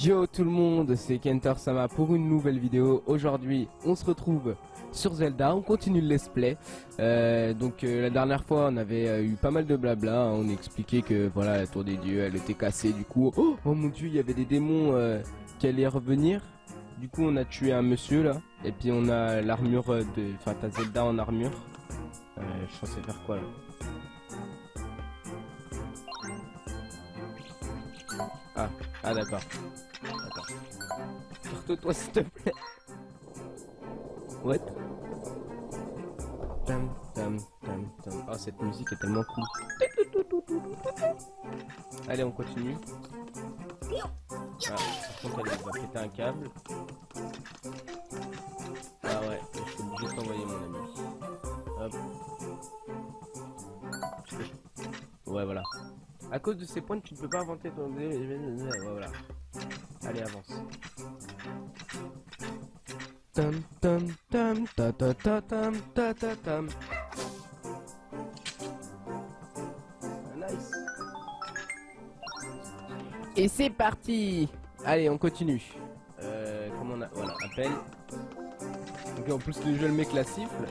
Yo tout le monde, c'est Kenter Sama pour une nouvelle vidéo. Aujourd'hui, on se retrouve sur Zelda, on continue le let's play. La dernière fois, on avait eu pas mal de blabla. On expliquait que voilà, la tour des dieux, elle était cassée. Du coup, oh mon dieu, il y avait des démons qui allaient revenir. Du coup, on a tué un monsieur là. Et puis on a l'armure de... Enfin, t'as Zelda en armure. Je pensais faire quoi là? Ah d'accord. Attends. Porte-toi s'il te plaît. What? Tam tam tam tam. Oh, cette musique est tellement cool. Allez, on continue. Ah, par contre, elle va péter un câble. Ah ouais, je suis obligé de t'envoyer mon ami. Hop. Ouais, voilà. À cause de ces points, tu ne peux pas inventer ton... Ouais, voilà. Allez, avance. Tam tam tam ta ta ta tam ta ta tam. Nice. Et c'est parti. Allez, on continue. Comment on a... Voilà, appel. Donc en plus le jeu le met que la siffle.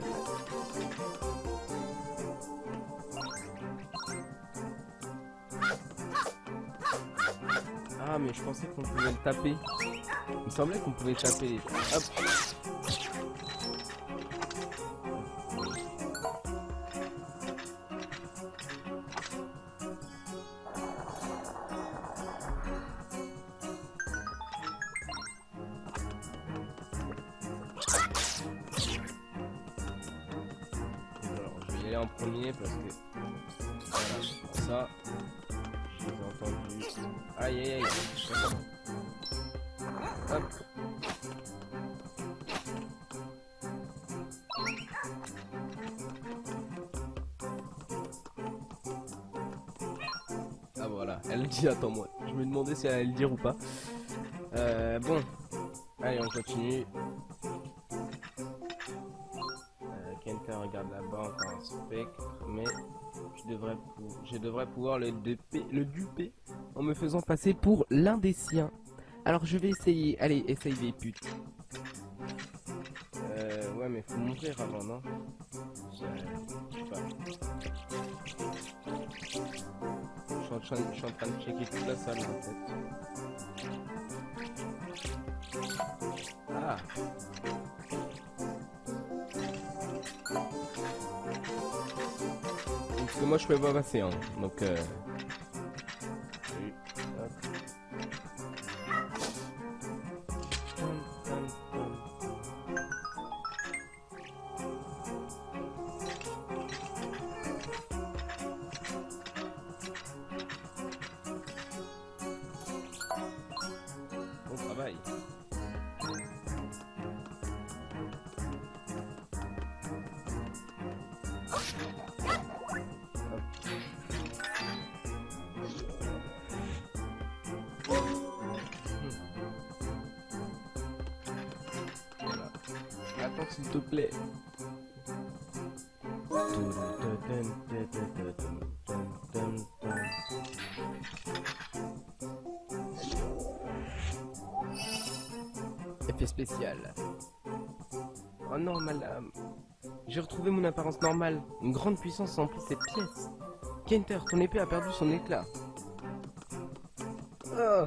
Ah mais je pensais qu'on pouvait le taper. Il me semblait qu'on pouvait taper. Hop. Alors, je vais y aller en premier parce que voilà, ça je les ai entendus. Aïe aïe aïe. Hop. Ah voilà, elle dit attends-moi. Je me demandais si elle allait le dire ou pas. Bon. Allez, on continue. Kenter regarde là-bas, encore un spectre, mais je devrais pouvoir le duper en me faisant passer pour l'un des siens. Alors je vais essayer. Allez, essaye des putes. Ouais, mais faut mourir avant, non? Je sais pas. Je suis en train de checker toute la salle en fait. Ah. Parce que moi je peux pas passer, hein. Donc oui. Hop. Bon travail. Voilà. Attends s'il te plaît. Effet spécial. Oh non, madame. J'ai retrouvé mon apparence normale. Une grande puissance emplit cette pièce. Kenter, ton épée a perdu son éclat. Oh.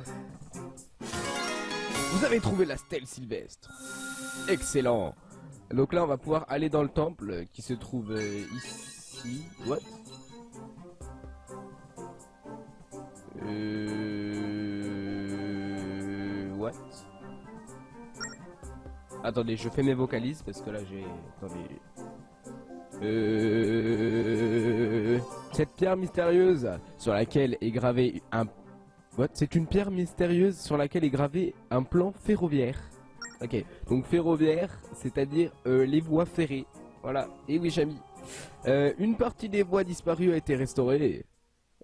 Vous avez trouvé la stèle sylvestre. Excellent. Donc là, on va pouvoir aller dans le temple qui se trouve ici. What? What? Attendez, je fais mes vocalises parce que là j'ai... Attendez. Cette pierre mystérieuse sur laquelle est gravé un... What? C'est une pierre mystérieuse sur laquelle est gravé un plan ferroviaire. Ok, donc ferroviaire, c'est-à-dire les voies ferrées. Voilà, et oui, Chami. Une partie des voies disparues a été restaurée.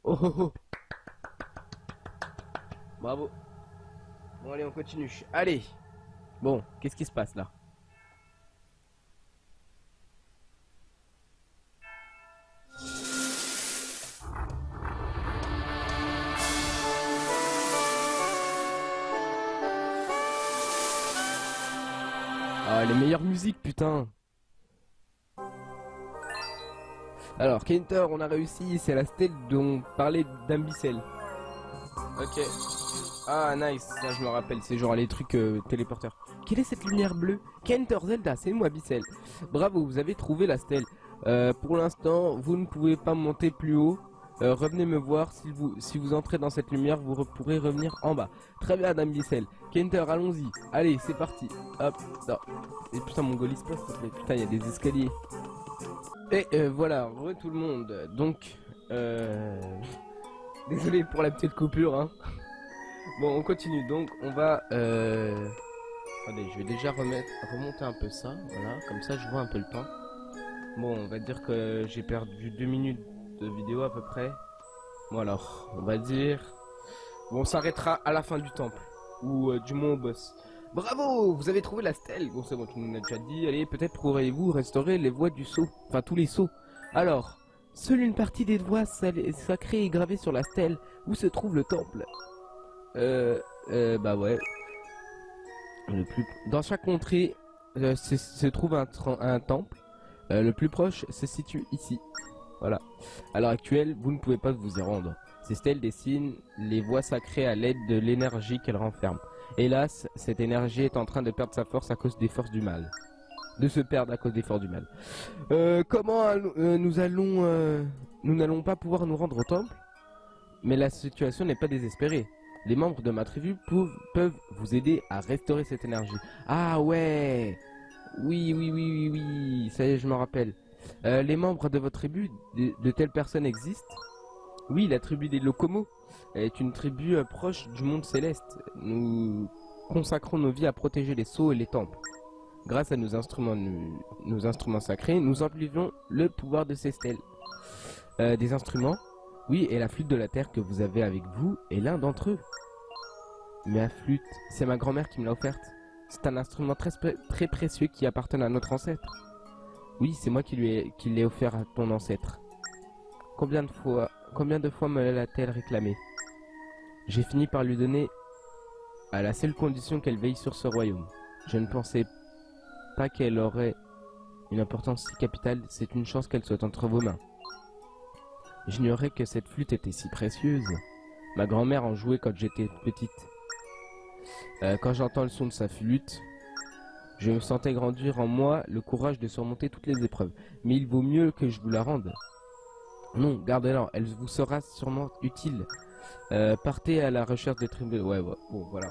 Oh oh oh. Bravo. Bon, allez, on continue. Allez. Bon, qu'est-ce qui se passe là? les meilleures musiques, putain. Alors, Kenter, on a réussi, c'est la stèle dont parlait d'Ambicel. Ok. Ah, nice, ça je me rappelle, c'est genre les trucs téléporteurs. Quelle est cette lumière bleue? Kenter, Zelda, c'est moi, Ambicel. Bravo, vous avez trouvé la stèle. Pour l'instant, vous ne pouvez pas monter plus haut. Revenez me voir, si vous entrez dans cette lumière, vous pourrez revenir en bas. Très bien, Ambicel. Kenter, allons-y. Allez, c'est parti. Hop, non. Et putain, mon goal se passe, putain, il y a des escaliers. Et voilà, tout le monde. Donc, désolé pour la petite coupure, hein. Bon, on continue. Donc, on va... Attendez, je vais déjà remonter un peu ça. Voilà, comme ça, je vois un peu le temps. Bon, on va dire que j'ai perdu 2 minutes de vidéo à peu près. Bon, alors, on va dire... Bon, on s'arrêtera à la fin du temple. Ou du moins au boss. Bravo, vous avez trouvé la stèle. Bon, c'est bon, tu nous l'as déjà dit. Allez, peut-être pourriez-vous restaurer les voies du sceau. Enfin, tous les sceaux. Alors, seule une partie des voies sacrées est gravée sur la stèle. Où se trouve le temple? Bah ouais. Dans chaque contrée se trouve un temple. Le plus proche se situe ici. Voilà. À l'heure actuelle, vous ne pouvez pas vous y rendre. Ces stèles dessinent les voies sacrées à l'aide de l'énergie qu'elles renferment. Hélas, cette énergie est en train de perdre sa force à cause des forces du mal. De se perdre à cause des forces du mal. Comment nous n'allons pas pouvoir nous rendre au temple? Mais la situation n'est pas désespérée. Les membres de ma tribu peuvent vous aider à restaurer cette énergie. Ah ouais. Oui. Ça y est, je me rappelle. Les membres de votre tribu, de telles personnes existent? Oui, la tribu des Locomos est une tribu proche du monde céleste. Nous consacrons nos vies à protéger les sceaux et les temples. Grâce à nos instruments sacrés, nous amplifions le pouvoir de ces stèles. Des instruments? Oui, et la flûte de la terre que vous avez avec vous est l'un d'entre eux. Mais la flûte, c'est ma grand-mère qui me l'a offerte. C'est un instrument très précieux qui appartient à notre ancêtre. Oui, c'est moi qui l'ai offert à ton ancêtre. Combien de fois me l'a-t-elle réclamé? J'ai fini par lui donner à la seule condition qu'elle veille sur ce royaume. Je ne pensais pas qu'elle aurait une importance si capitale. C'est une chance qu'elle soit entre vos mains. J'ignorais que cette flûte était si précieuse. Ma grand-mère en jouait quand j'étais petite. Quand j'entends le son de sa flûte, je me sentais grandir en moi le courage de surmonter toutes les épreuves. Mais il vaut mieux que je vous la rende. Non, gardez-la, elle vous sera sûrement utile. Partez à la recherche des tribus. Ouais, bon, voilà.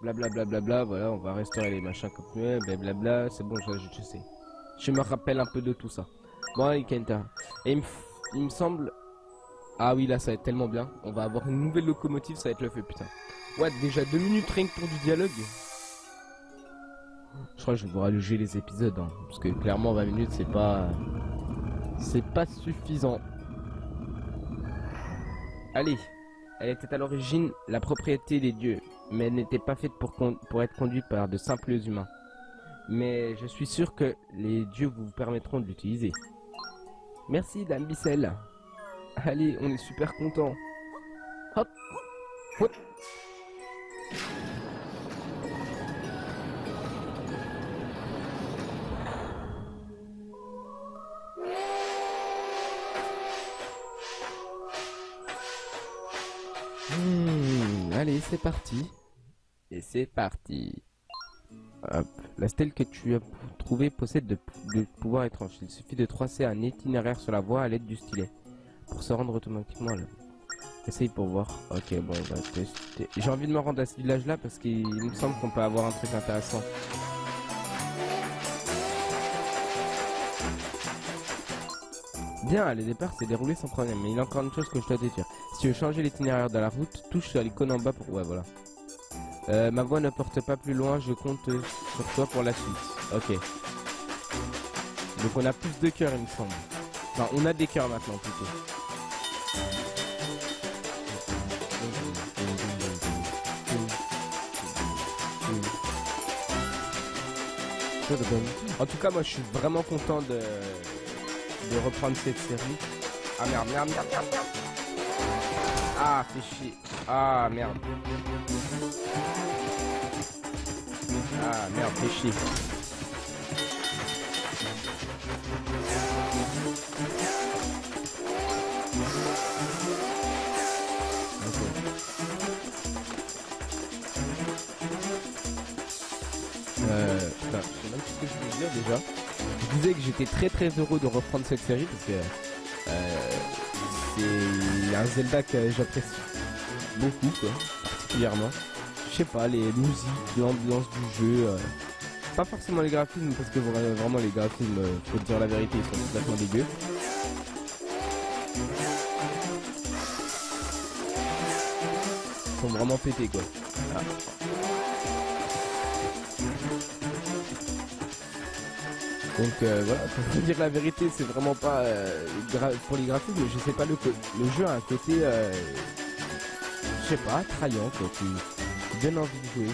Blablabla, voilà, on va restaurer les machins comme blablabla, c'est bon, je sais. Je me rappelle un peu de tout ça. Bon, allez, Kenta. Et il me semble... Ah oui, là, ça va être tellement bien. On va avoir une nouvelle locomotive, ça va être le feu, putain. Ouais, déjà 2 minutes rien que pour du dialogue. Je crois que je vais vous rallonger les épisodes, hein, parce que clairement 20 minutes, c'est pas suffisant. Allez, elle était à l'origine la propriété des dieux, mais elle n'était pas faite pour être conduite par de simples humains. Mais je suis sûr que les dieux vous permettront de l'utiliser. Merci, Dame Bissell. Allez, on est super content. Hop, hop. Allez, c'est parti. Et c'est parti. Hop. La stèle que tu as trouvée possède de pouvoirs étranges. Il suffit de tracer un itinéraire sur la voie à l'aide du stylet. Pour se rendre automatiquement là. Essaye pour voir. Ok, bon, on va tester. J'ai envie de me rendre à ce village là parce qu'il me semble qu'on peut avoir un truc intéressant. Bien, le départ s'est déroulé sans problème, mais il y a encore une chose que je dois te dire. Si tu veux changer l'itinéraire de la route, touche sur l'icône en bas pour... Ouais, voilà. Ma voix ne porte pas plus loin, je compte sur toi pour la suite. Ok. Donc on a plus de cœurs, il me semble. Enfin, on a des cœurs maintenant, plutôt. En tout cas, moi, je suis vraiment content de reprendre cette série. Ah merde. Ah, fais chier. Ah merde. Ah merde, fais chier. Putain, je sais même plus ce que je voulais dire déjà. Je disais que j'étais très heureux de reprendre cette série parce que c'est un Zelda que j'apprécie beaucoup, quoi, particulièrement. Je sais pas, les musiques, l'ambiance du jeu, pas forcément les graphismes parce que vraiment les graphismes, faut dire la vérité, ils sont complètement dégueux. Ils sont vraiment pétés, quoi. Ah. Donc voilà, pour vous dire la vérité, c'est vraiment pas pour les graphismes, je sais pas, le jeu a un côté, je sais pas, attrayant, quoi, qui donne envie de jouer.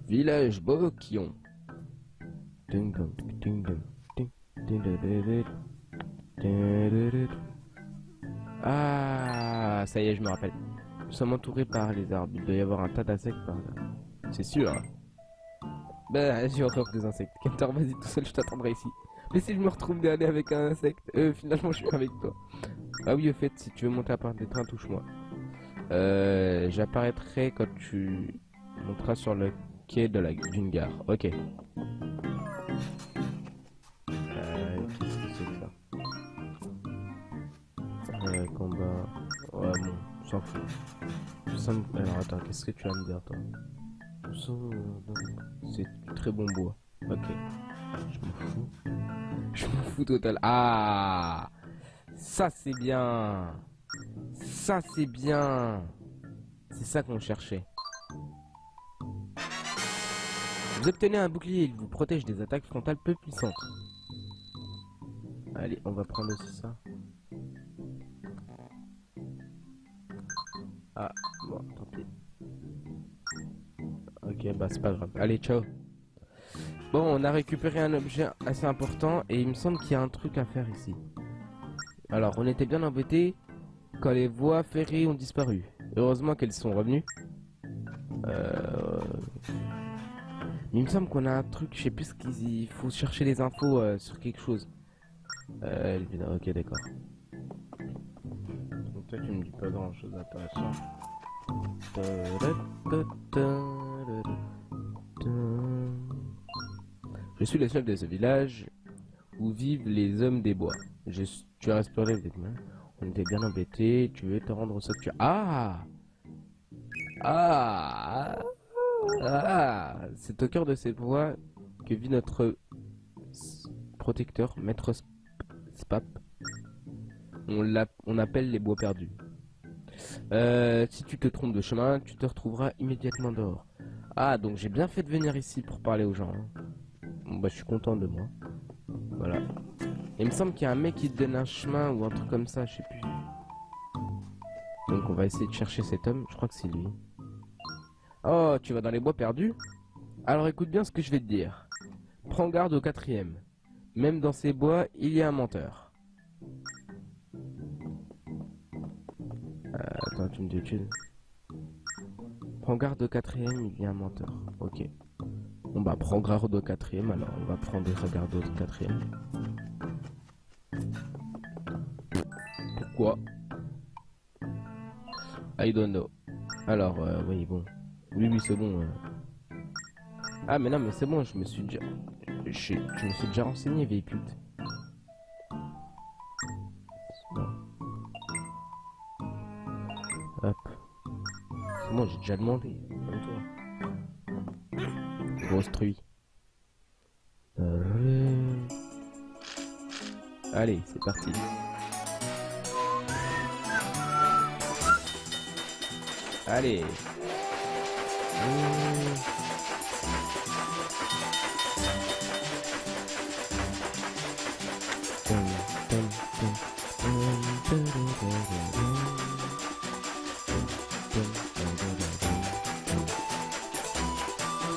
Village Bokion. Ah, ça y est, je me rappelle. Nous sommes entourés par les arbres. Il doit y avoir un tas d'insectes par là. C'est sûr. Bah, j'ai encore des insectes. Kentor, vas-y tout seul, je t'attendrai ici. Mais si je me retrouve d'aller avec un insecte, finalement, je suis avec toi. Ah oui, au fait, si tu veux monter à part des trains, touche-moi. J'apparaîtrai quand tu monteras sur le quai de d'une gare. Ok. Qu'est-ce que c'est que ça? Combat. Ouais, bon, on s'en fout. Alors attends, qu'est-ce que tu vas me dire, toi? C'est du très bon bois. Ok. Je m'en fous. Je m'en fous total. Ah! Ça, c'est bien. Ça, c'est bien. C'est ça qu'on cherchait. Vous obtenez un bouclier, il vous protège des attaques frontales peu puissantes. Allez, on va prendre aussi ça. Ah, bon, tant pis. Ok, bah c'est pas grave. Allez, ciao. Bon, on a récupéré un objet assez important et il me semble qu'il y a un truc à faire ici. Alors, on était bien embêtés quand les voies ferrées ont disparu. Heureusement qu'elles sont revenues. Il me semble qu'on a un truc, je sais plus ce qu'il faut chercher les infos sur quelque chose. Ok, d'accord. Donc toi tu me dis pas grand chose d'intéressant. Je suis le chef de ce village où vivent les hommes des bois. Tu as respiré les mains. On était bien embêtés. Tu veux te rendre au sanctuaire. Ah! Ah! Ah! C'est au cœur de ces bois que vit notre protecteur, maître Spap. On appelle les bois perdus. Si tu te trompes de chemin, tu te retrouveras immédiatement dehors. Ah, donc j'ai bien fait de venir ici pour parler aux gens. Hein. Bon, bah, je suis content de moi. Voilà. Il me semble qu'il y a un mec qui te donne un chemin ou un truc comme ça, je sais plus. Donc on va essayer de chercher cet homme. Je crois que c'est lui. Oh, tu vas dans les bois perdus? Alors écoute bien ce que je vais te dire. Prends garde au 4e. Même dans ces bois, il y a un menteur. Attends, tu me dis autre chose. Prends garde au 4e, il y a un menteur. Ok. Bon bah, prends garde au 4e, alors on va prendre garde au 4e. Pourquoi? I don't know. Alors, oui, bon. Oui, c'est bon. Ah, mais non, mais c'est bon, je me suis déjà... Je me suis déjà renseigné, vieille pute. Bon. Hop. C'est bon, j'ai déjà demandé. Comme toi. Grosse truie. Allez, c'est parti. Allez.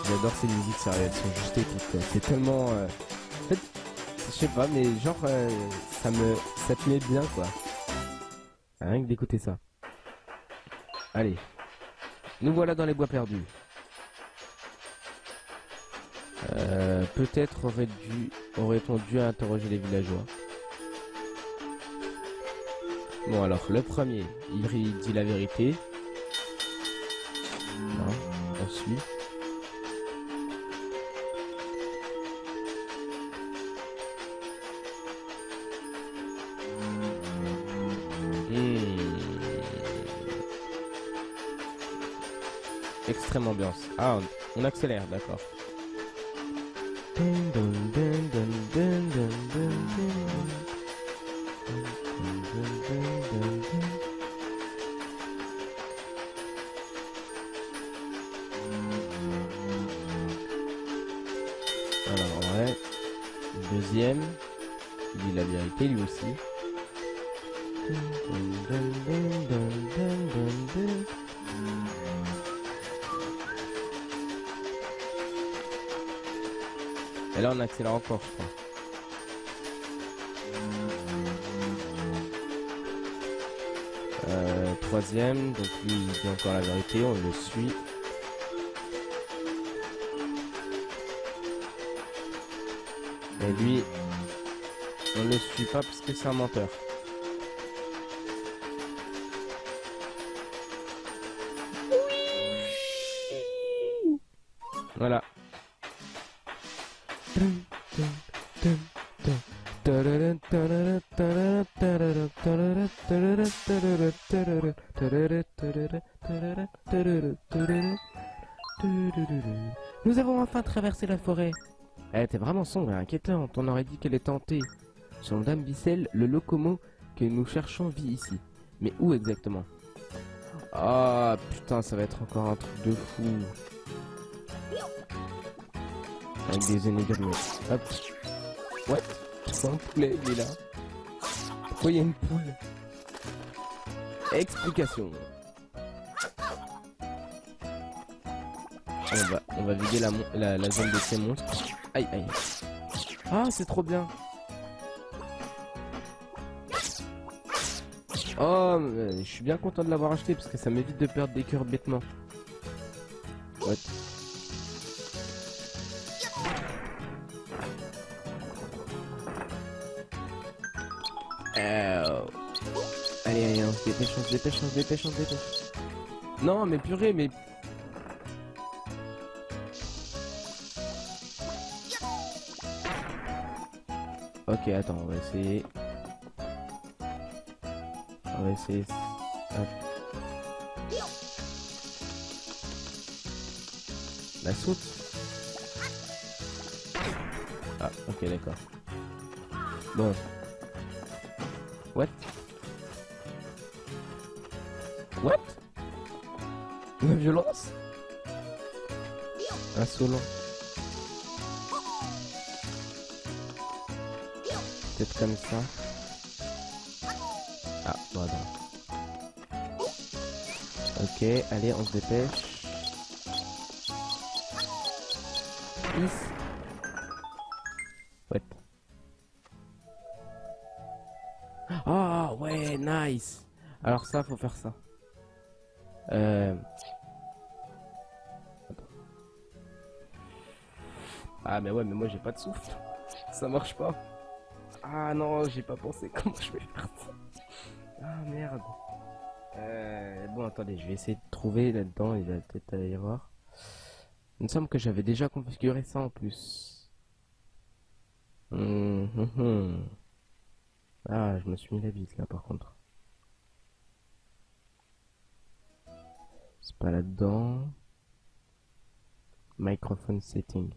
J'adore ces musiques, sérieux, elles sont juste épiques, quoi. C'est tellement... En fait, je sais pas, mais genre, ça te met bien, quoi. Rien que d'écouter ça. Allez. Nous voilà dans les bois perdus. Peut-être aurait-on dû interroger les villageois. Bon alors, le premier, il dit la vérité. Non, on suit. Extrême ambiance. Ah, on accélère, d'accord. Alors ouais, deuxième, il dit la vérité lui aussi. Et là on accélère encore, je crois. Troisième, donc lui il dit encore la vérité, on le suit. Et lui, on le suit pas parce que c'est un menteur. Voilà. Nous avons enfin traversé la forêt. Elle était vraiment sombre et inquiétante, on aurait dit qu'elle est tentée. Selon Dame Bissell, le locomo que nous cherchons vit ici. Mais où exactement? Ah putain, ça va être encore un truc de fou. Avec des énigmes. Hop. What? C'est un poulet, il est là. Pourquoi il y a une poule? Explication. On va vider la zone de ces monstres. Aïe aïe. Ah, c'est trop bien. Oh, je suis bien content de l'avoir acheté parce que ça m'évite de perdre des cœurs bêtement. What? Allez, allez, on se dépêche, on se dépêche, on se dépêche, on se dépêche. Non, mais purée, mais... Ok, attends, on va essayer. On va essayer... Hop. La soute. Ah, ok, d'accord. Bon. What? What? La violence? Insolent. Peut-être comme ça. Ah, bon, attends. Ok, allez, on se dépêche. Peace. What? Ah, ouais, nice. Alors ça, faut faire ça. Attends. Ah, mais ouais, mais moi j'ai pas de souffle. Ça marche pas. Ah non, j'ai pas pensé comment je vais faire ça. Ah merde. Bon, attendez, je vais essayer de trouver là-dedans. Il va peut-être y avoir. Il me semble que j'avais déjà configuré ça en plus. Ah, je me suis mis la bise là par contre. C'est pas là-dedans. Microphone setting.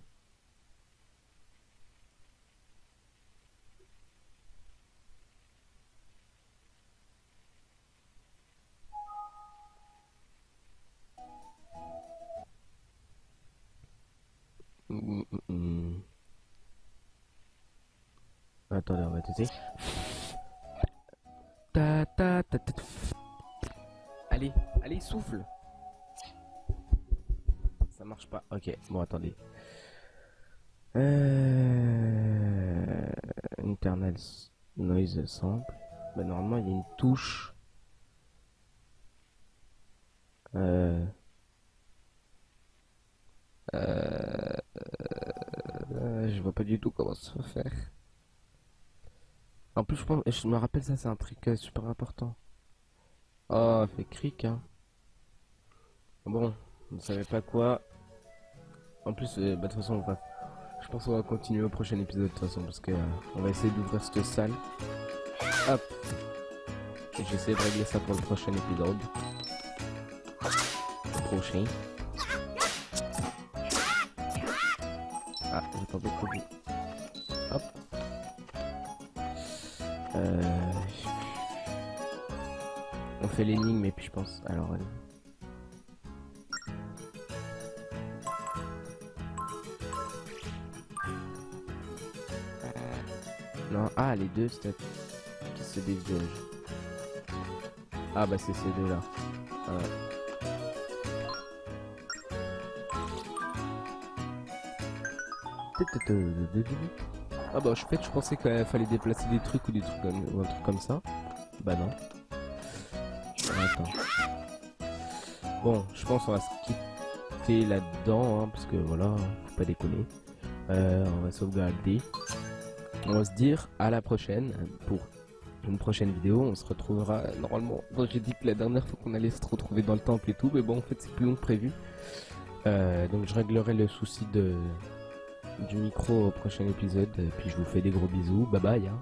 Attendez, on va tester. Allez, allez, souffle. Ça marche pas. Ok, bon, attendez. Internal noise sample. Bah, normalement, il y a une touche Euh, euh, je vois pas du tout comment ça va faire. En plus, je me rappelle ça, c'est un truc super important. Oh, fait cric, hein. Bon, vous savez pas quoi. En plus, bah, de toute façon, je pense qu'on va continuer au prochain épisode de toute façon, parce que on va essayer d'ouvrir cette salle. Hop. Et j'essaie de régler ça pour le prochain épisode. Prochain. Ah, j'ai pas beaucoup vu. Hop. On fait l'énigme et puis je pense. Alors, allez. Non, ah, les deux stats qui se dégagent. Ah, bah, c'est ces deux-là. Ah bah en fait je pensais qu'il fallait déplacer des trucs ou un truc comme ça. Bah non. Attends. Bon, je pense qu'on va se quitter là-dedans, hein, parce que voilà, faut pas déconner. On va sauvegarder. On va se dire à la prochaine pour une prochaine vidéo. On se retrouvera normalement. Bon, j'ai dit que la dernière fois qu'on allait se retrouver dans le temple et tout, mais bon en fait c'est plus long que prévu. Donc je réglerai le souci du micro au prochain épisode. Et puis je vous fais des gros bisous. Bye bye. Hein.